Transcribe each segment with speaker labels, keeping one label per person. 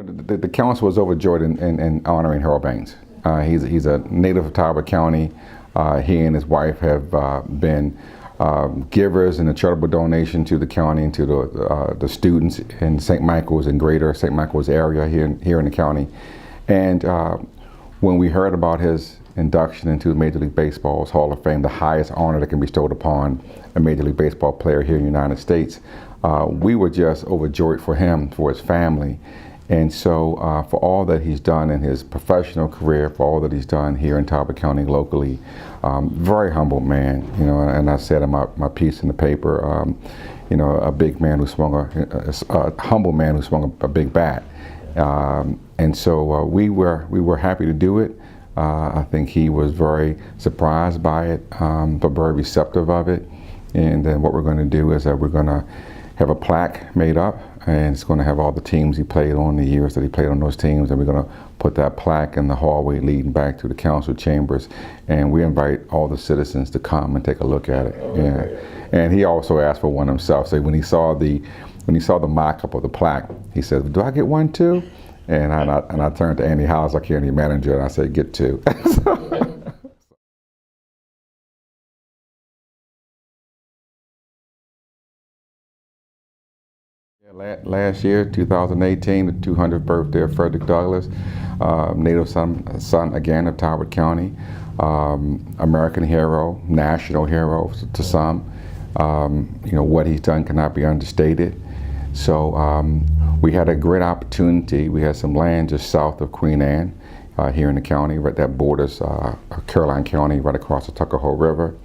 Speaker 1: The council was overjoyed in honoring Harold Baines. He's a native of Talbot County. He and his wife have been givers in a charitable donation to the county and to the students in St. Michael's and greater St. Michael's area here in the county. And when we heard about his induction into Major League Baseball's Hall of Fame, the highest honor that can be bestowed upon a Major League Baseball player here in the United States, we were just overjoyed for him, for his family. And so for all that he's done in his professional career, for all that he's done here in Talbot County locally, very humble man, and I said in my piece in the paper, a big man who swung a humble man who swung a big bat. And so we were happy to do it. I think he was very surprised by it, but very receptive of it. And then what we're going to do is that we're going to have a plaque made up, and it's going to have all the teams he played on, the years that he played on those teams, and we're going to put that plaque in the hallway leading back to the council chambers, and we invite all the citizens to come and take a look at it. Yeah. And he also asked for one himself. So when he saw the mock-up of the plaque, he said, "Do I get one too?" And I turned to Andy Howes, our county manager, and I said, "Get two." Last year, 2018, the 200th birthday of Frederick Douglass, native son again of Talbot County, American hero, national hero to some. What he's done cannot be understated. So we had a great opportunity. We had some land just south of Queen Anne here in the county, right that borders Caroline County, right across the Tuckahoe River,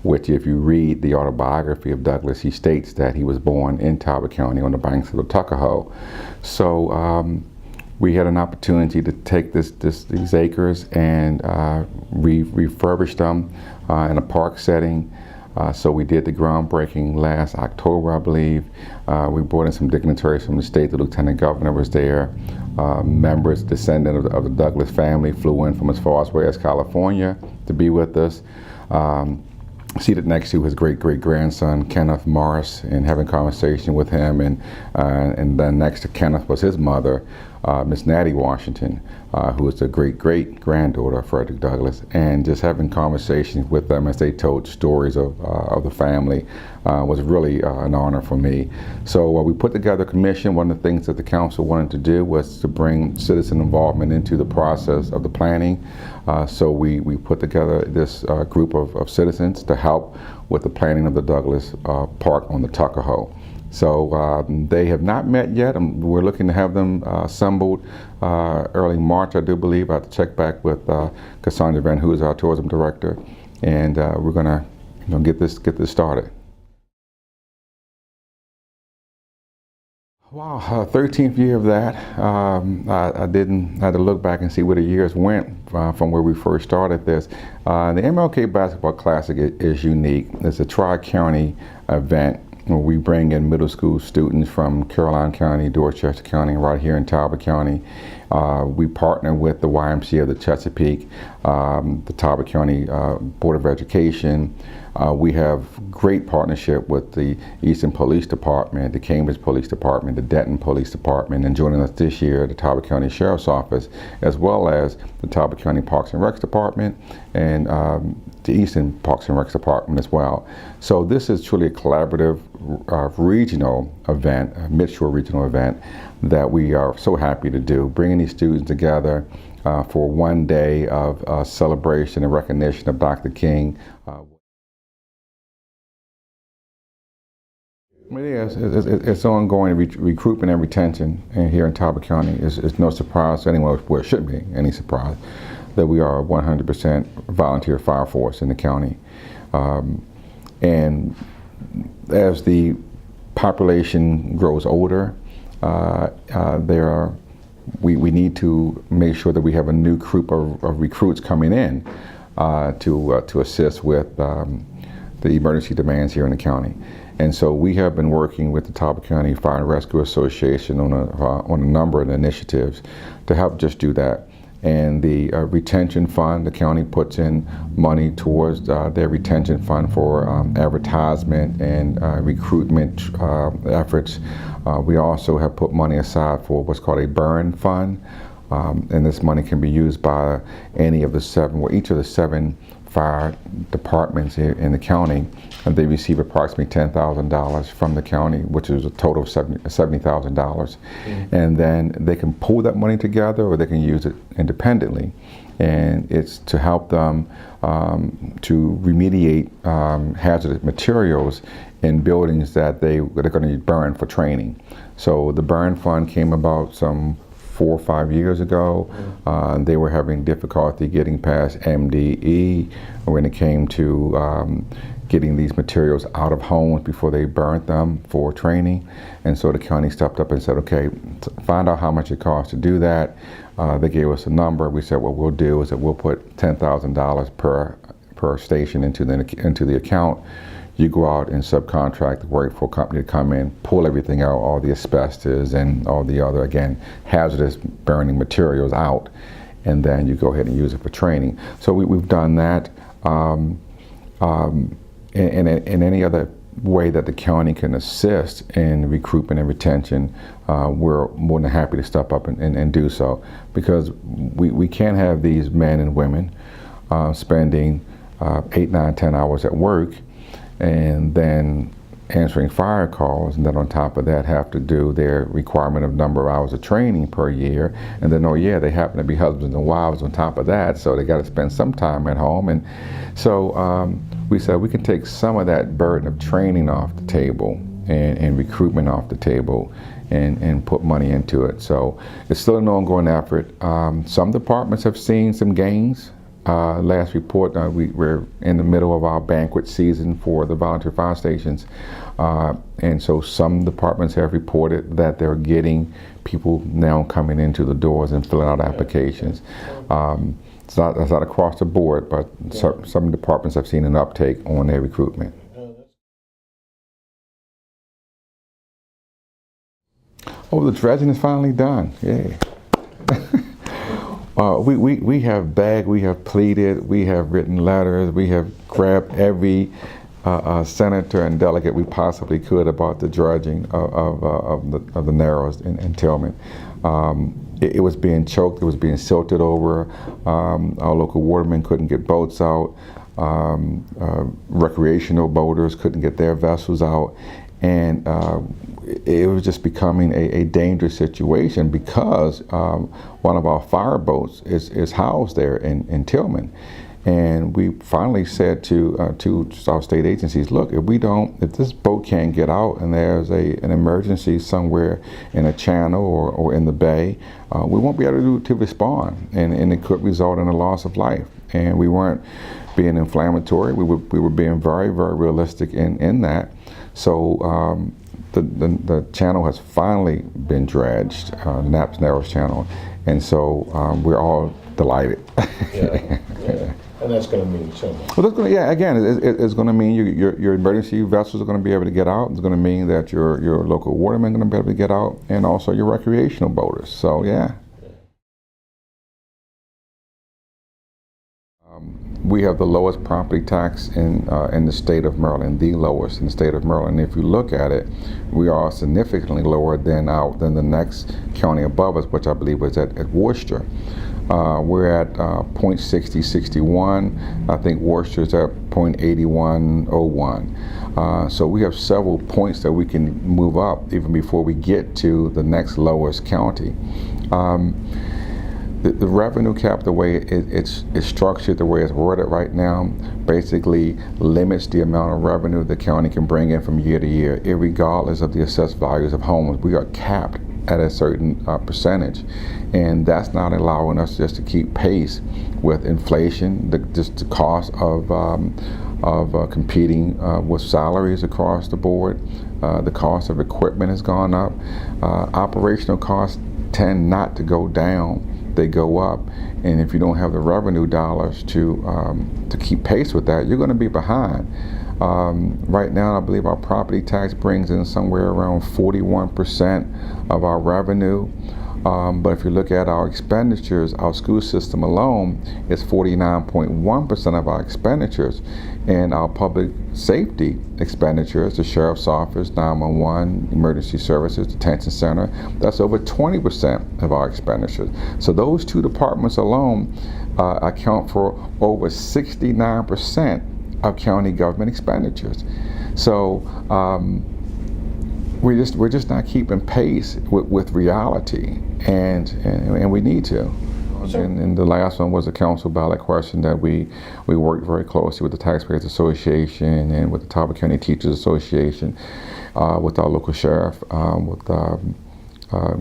Speaker 1: which if you read the autobiography of Douglass, he states that he was born in Talbot County on the banks of the Tuckahoe. So we had an opportunity to take these acres and refurbish them in a park setting. So we did the groundbreaking last October, I believe. We brought in some dignitaries from the state. The lieutenant governor was there. Members, descendant of the Douglass family, flew in from as far away as California to be with us. Seated next to his great-great-grandson, Kenneth Morris, and having conversation with him. And then next to Kenneth was his mother, Miss Natty Washington, who was the great-great-granddaughter of Frederick Douglass, and just having conversations with them as they told stories of the family was really an honor for me. So we put together a commission. One of the things that the council wanted to do was to bring citizen involvement into the process of the planning. So we put together this group of citizens to help with the planning of the Douglass Park on the Tuckahoe. So they have not met yet. We're looking to have them assembled early March, I do believe. I have to check back with Cassandra Van, who is our tourism director, and we're going to get this started. Wow, 13th year of that. I had to look back and see where the years went from where we first started this. The MLK Basketball Classic is unique. It's a tri-county event where we bring in middle school students from Caroline County, Dorchester County, and right here in Talbot County. We partner with the YMCA of the Chesapeake, the Talbot County Board of Education. We have great partnership with the Eastern Police Department, the Cambridge Police Department, the Denton Police Department, and joining us this year, the Talbot County Sheriff's Office, as well as the Talbot County Parks and Recs Department, and the Eastern Parks and Recs Department as well. So this is truly a collaborative regional event, a mid-shore regional event that we are so happy to do, bringing these students together for one day of celebration and recognition of Dr. King. It's ongoing recruitment and retention, and here in Talbot County it's no surprise to anyone, well, it shouldn't be any surprise, that we are a 100% volunteer fire force in the county. And as the population grows older, we need to make sure that we have a new group of recruits coming in to assist with the emergency demands here in the county. And so we have been working with the Talbot County Fire and Rescue Association on a number of initiatives to help just do that. And the retention fund, the county puts in money towards their retention fund for advertisement and recruitment efforts. We also have put money aside for what's called a burn fund, and this money can be used by any of the each of the 7 fire departments here in the county, and they receive approximately $10,000 from the county, which is a total of $70,000. And then they can pool that money together, or they can use it independently. And it's to help them to remediate hazardous materials in buildings that they're going to burn for training. So the burn fund came about some 4 or 5 years ago. They were having difficulty getting past MDE when it came to getting these materials out of homes before they burnt them for training. And so the county stepped up and said, okay, find out how much it costs to do that. They gave us a number. We said what we'll do is that we'll put $10,000 per station into the account. You go out and subcontract work for a company to come in, pull everything out, all the asbestos and all the other, again, hazardous burning materials out, and then you go ahead and use it for training. So we've done that. In any other way that the county can assist in recruitment and retention, we're more than happy to step up and do so, because we can't have these men and women spending 8, 9, 10 hours at work and then answering fire calls, and then on top of that have to do their requirement of number of hours of training per year, and then, oh yeah, they happen to be husbands and wives on top of that, so they got to spend some time at home. And so we said we can take some of that burden of training off the table and recruitment off the table and put money into it. So it's still an ongoing effort. Some departments have seen some gains. Last report, we're in the middle of our banquet season for the volunteer fire stations, and so some departments have reported that they're getting people now coming into the doors and filling out applications. It's not across the board, but some departments have seen an uptake on their recruitment. Oh, the dredging is finally done. Yay. We have begged, we have pleaded, we have written letters, we have grabbed every senator and delegate we possibly could about the dredging of the narrows in Tilghman. It was being choked, it was being silted over. Our local watermen couldn't get boats out. Recreational boaters couldn't get their vessels out. And it was just becoming a dangerous situation, because one of our fire boats is housed there in Tilghman. And we finally said to our state agencies, look, if this boat can't get out and there's an emergency somewhere in a channel or in the bay, we won't be able to respond, and it could result in a loss of life. And we weren't being inflammatory. We were being very, very realistic in that. So the channel has finally been dredged, Knapp's Narrows Channel, and so we're all delighted.
Speaker 2: Yeah. And that's going to mean so much.
Speaker 1: Well, that's going to, again, it's going to mean your emergency vessels are going to be able to get out. It's going to mean that your local watermen are going to be able to get out, and also your recreational boaters. So yeah. We have the lowest property tax in the state of Maryland, the lowest in the state of Maryland. If you look at it, we are significantly lower than the next county above us, which I believe was at Worcester. We're at 0.6061. I think Worcester's at 0.8101. So we have several points that we can move up even before we get to the next lowest county. The revenue cap, the way it's structured, the way it's worded right now, basically limits the amount of revenue the county can bring in from year to year, irregardless of the assessed values of homes. We are capped at a certain percentage, and that's not allowing us just to keep pace with inflation, just the cost of competing with salaries across the board. The cost of equipment has gone up. Operational costs tend not to go down, they go up, and if you don't have the revenue dollars to keep pace with that, you're going to be behind. Right now, I believe our property tax brings in somewhere around 41% of our revenue. But if you look at our expenditures, our school system alone is 49.1% of our expenditures. And our public safety expenditures, the sheriff's office, 911, emergency services, detention center, that's over 20% of our expenditures. So those two departments alone account for over 69% of county government expenditures. So we're just not keeping pace with reality, and we need to. And the last one was a council ballot question that we worked very closely with the Taxpayers Association and with the Talbot County Teachers Association, with our local sheriff, with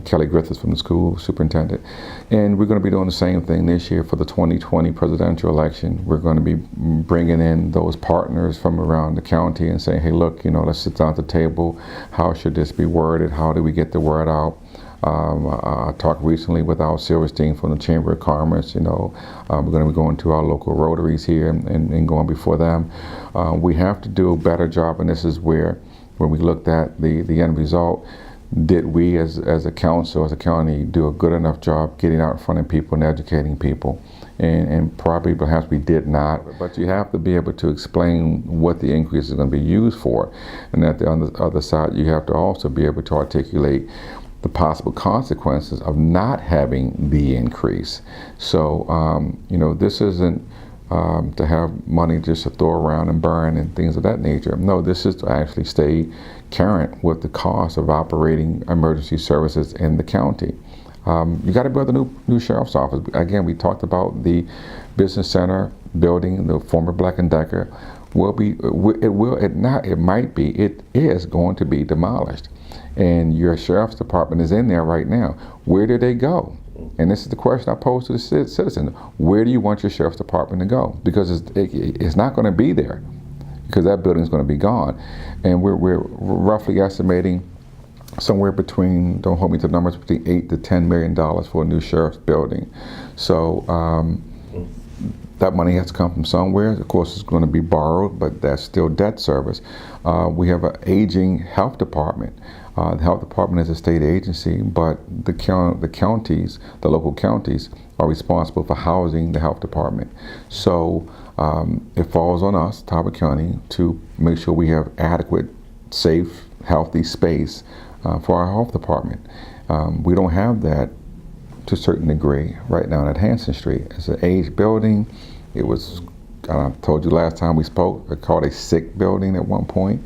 Speaker 1: Kelly Griffiths from the school superintendent. And we're going to be doing the same thing this year for the 2020 presidential election. We're going to be bringing in those partners from around the county and saying, hey, look, let's sit down at the table. How should this be worded? How do we get the word out? I talked recently with Al Silverstein from the Chamber of Commerce. We're going to be going to our local Rotaries here and going before them. We have to do a better job, and this is where, when we looked at the end result, did we as a council, as a county, do a good enough job getting out in front of people and educating people? And probably perhaps we did not, but you have to be able to explain what the increase is going to be used for. And on the other side, you have to also be able to articulate the possible consequences of not having the increase. So, this isn't to have money just to throw around and burn and things of that nature. No, this is to actually stay current with the cost of operating emergency services in the county. You got to build a new sheriff's office. Again, we talked about the business center building, the former Black & Decker. It is going to be demolished. And your sheriff's department is in there right now. Where do they go? And this is the question I pose to the citizens. Where do you want your sheriff's department to go? Because it's not going to be there, because that building is going to be gone. And we're roughly estimating somewhere between, don't hold me to the numbers, between $8 to $10 million for a new sheriff's building. So that money has to come from somewhere. Of course, it's going to be borrowed, but that's still debt service. We have an aging health department. The health department is a state agency, but the counties, the local counties, are responsible for housing the health department. So it falls on us, Talbot County, to make sure we have adequate, safe, healthy space for our health department. We don't have that to a certain degree right now at Hanson Street. It's an aged building. It was, I told you last time we spoke, they called a sick building at one point.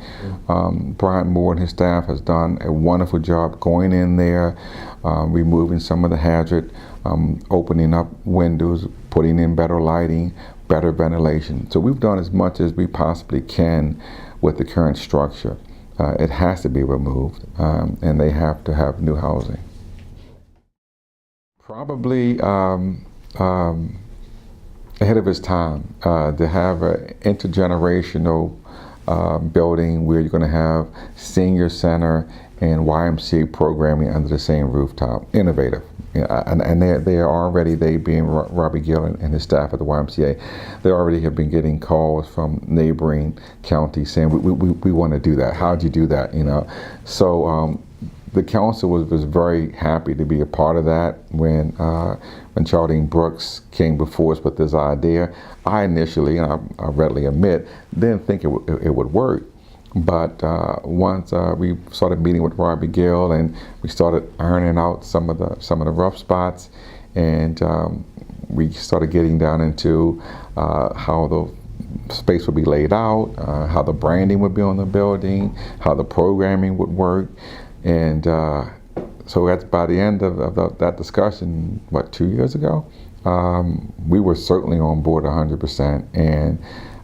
Speaker 1: Brian Moore and his staff has done a wonderful job going in there, removing some of the hazard, opening up windows, putting in better lighting, better ventilation. So we've done as much as we possibly can with the current structure. It has to be removed, and they have to have new housing. Probably ahead of its time, to have an intergenerational building where you're going to have senior center and YMCA programming under the same rooftop. Innovative. And they being Robbie Gill and his staff at the YMCA, they already have been getting calls from neighboring counties saying, we want to do that. How'd you do that? So the council was very happy to be a part of that when Charlene Brooks came before us with this idea. I initially, and I readily admit, didn't think it would work. But once we started meeting with Robbie Gill and we started ironing out some of the rough spots, and we started getting down into how the space would be laid out, how the branding would be on the building, how the programming would work. And so by the end of that discussion, 2 years ago, we were certainly on board 100%. And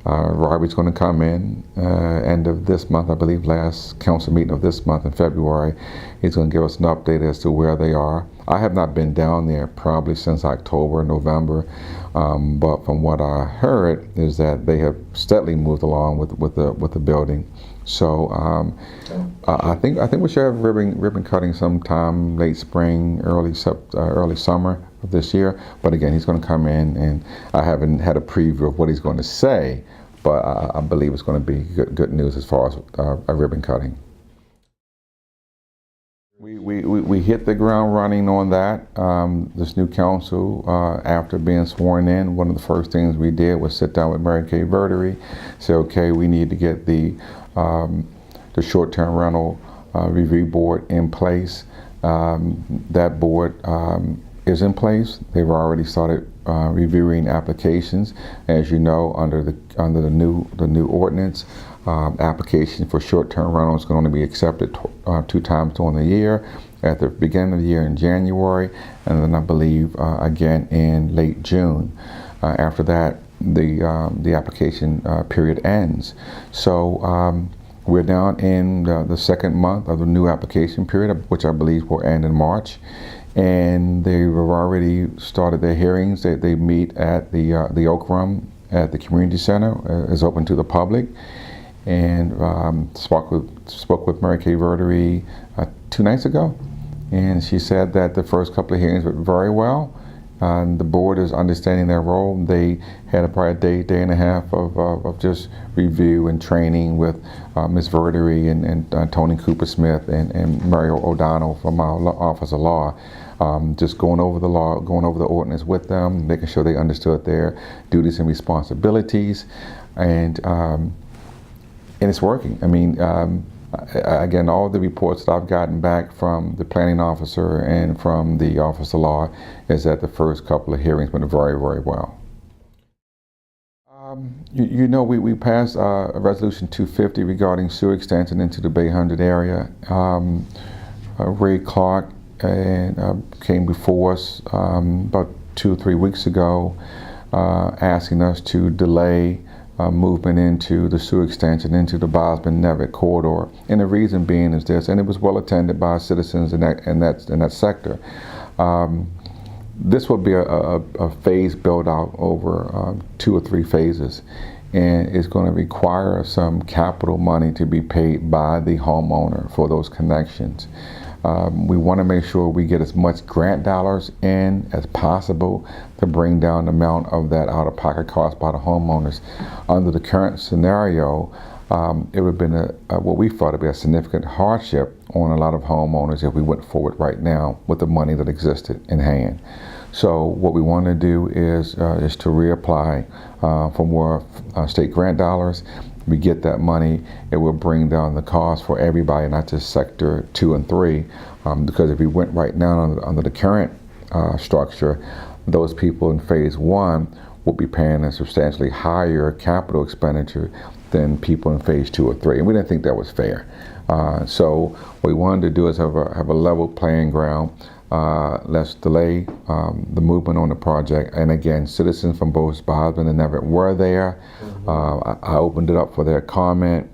Speaker 1: Robbie's going to come in end of this month, I believe last council meeting of this month in February. He's going to give us an update as to where they are. I have not been down there probably since October, November, but from what I heard is that they have steadily moved along with the building. So I think we should have ribbon cutting sometime late spring, early summer of this year. But again, he's going to come in, and I haven't had a preview of what he's going to say, but I believe it's going to be good news as far as a ribbon cutting. We hit the ground running on that. This new council, after being sworn in, one of the first things we did was sit down with Mary Kay Verdery, say, okay, we need to get the short-term rental review board in place. That board is in place. They've already started reviewing applications. As you know, under the new ordinance, application for short-term rentals can only be accepted 2 times during the year, at the beginning of the year in January, and then I believe again in late June. After that, the application period ends. So we're now in the second month of the new application period, which I believe will end in March. And they've already started their hearings. They meet at the Oak Room at the community center. Is open to the public. And spoke with Mary Kay Verdery 2 nights ago, and she said that the first couple of hearings went very well. The board is understanding their role. They had probably a day and a half of just review and training with Ms. Verdery and Tony Cooper Smith and Mario O'Donnell from our Office of Law. Just going over the law, going over the ordinance with them, making sure they understood their duties and responsibilities, and it's working. I mean, again, all the reports that I've gotten back from the planning officer and from the Office of Law is that the first couple of hearings went very, very well. You know, we passed a resolution 250 regarding sewer extension into the Bay 100 area. Ray Clark came before us about 2 or 3 weeks ago, asking us to delay movement into the sewer extension into the Bosman-Nevitt corridor, and the reason being is this, and it was well attended by citizens in that sector. This will be a phase build out over 2 or 3 phases, and it's going to require some capital money to be paid by the homeowner for those connections. We want to make sure we get as much grant dollars in as possible to bring down the amount of that out-of-pocket cost by the homeowners. Under the current scenario, it would have been what we thought would be a significant hardship on a lot of homeowners if we went forward right now with the money that existed in hand. So what we want to do is to reapply for more state grant dollars. We get that money, it will bring down the cost for everybody, not just sector 2 and 3, because if we went right now under the current structure, those people in phase 1 will be paying a substantially higher capital expenditure than people in phase 2 or 3, and we didn't think that was fair. So what we wanted to do is have a level playing ground. Let's delay the movement on the project. And again, citizens from both Bosman and Nevitt were there. I opened it up for their comment,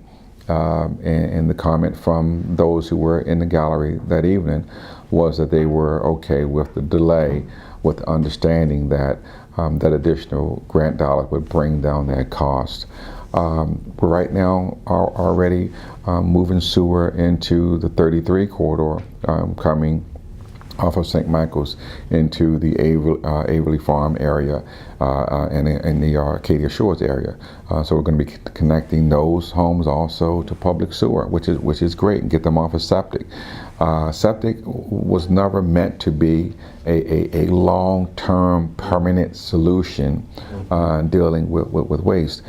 Speaker 1: and the comment from those who were in the gallery that evening was that they were okay with the delay, with the understanding that that additional grant dollars would bring down their cost. We're right now already moving sewer into the 33 corridor, coming off of St. Michael's into the Averly Farm area and the Arcadia Shores area. So we're going to be connecting those homes also to public sewer, which is great, and get them off of septic. Septic was never meant to be a long-term permanent solution dealing with waste.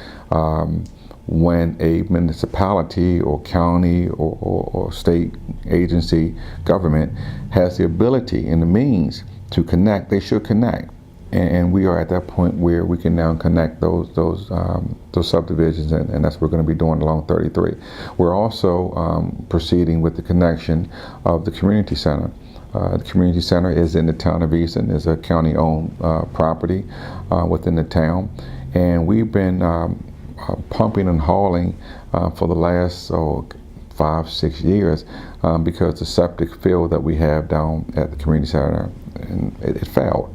Speaker 1: When a municipality or county or state agency government has the ability and the means to connect, they should connect. And we are at that point where we can now connect those subdivisions, and that's what we're going to be doing along 33. We're also proceeding with the connection of the community center. The community center is in the town of Easton, is a county-owned property within the town, and we've been pumping and hauling for the last 5-6 years because the septic field that we have down at the community center, and it failed.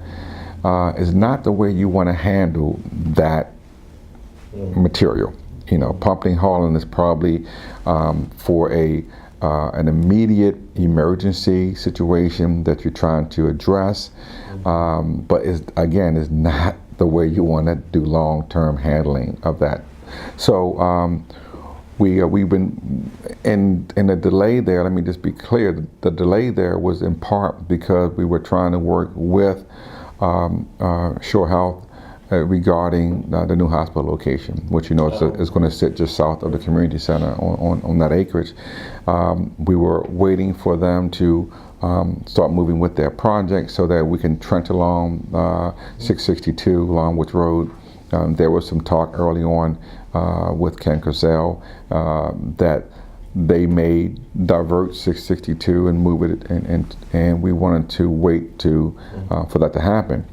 Speaker 1: Is not the way you want to handle that material. You know, pumping, hauling is probably for an immediate emergency situation that you're trying to address, but is not the way you want to do long-term handling of that. So we've been in the delay there. Let me just be clear. The delay there was in part because we were trying to work with Shore Health regarding the new hospital location, which is going to sit just south of the community center on that acreage. We were waiting for them to start moving with their project so that we can trench along 662 Longwood Road. There was some talk early on with Ken Cozell that they may divert 662 and move it, and we wanted to wait for that to happen.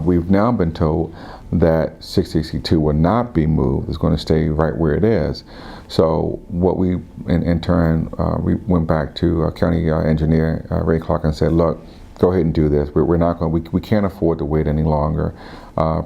Speaker 1: We've now been told that 662 will not be moved. It's going to stay right where it is. So what we, in turn, we went back to County Engineer Ray Clark and said, look, go ahead and do this. We're not going. We can't afford to wait any longer.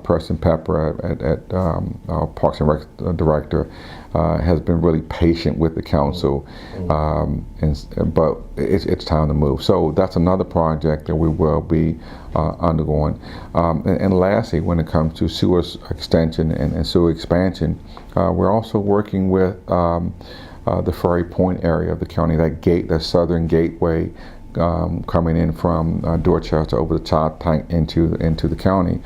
Speaker 1: Preston Pepper at our Parks and Rec director has been really patient with the council, but it's time to move. So that's another project that we will be undergoing. And lastly, when it comes to sewer extension and sewer expansion, we're also working with the Ferry Point area of the county, that southern gateway. Coming in from Dorchester over the top tank into the county.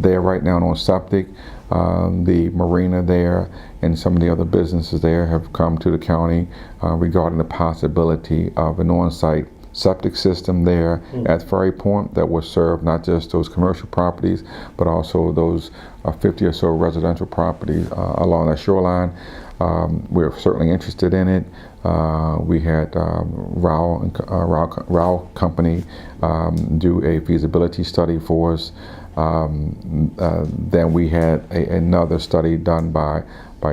Speaker 1: They're right now on septic. The marina there and some of the other businesses there have come to the county regarding the possibility of an on-site septic system there at Ferry Point that will serve not just those commercial properties, but also those 50 or so residential properties along that shoreline. We're certainly interested in it. We had Rao Company do a feasibility study for us. Then we had another study done by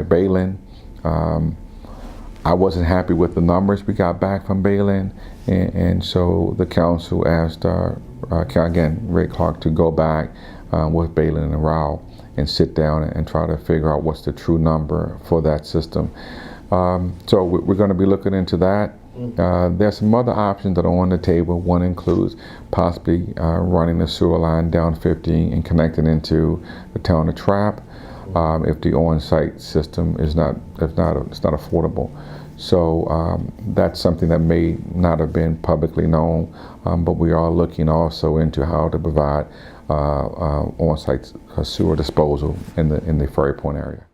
Speaker 1: Baines. I wasn't happy with the numbers we got back from Baines, and so the council asked, again, Ray Clark to go back with Baines and Rao and sit down and try to figure out what's the true number for that system. So we're going to be looking into that. There's some other options that are on the table. One includes possibly running the sewer line down 50 and connecting into the town of Trapp if the on-site system is not affordable. So that's something that may not have been publicly known, but we are looking also into how to provide on-site sewer disposal in the Ferry Point area.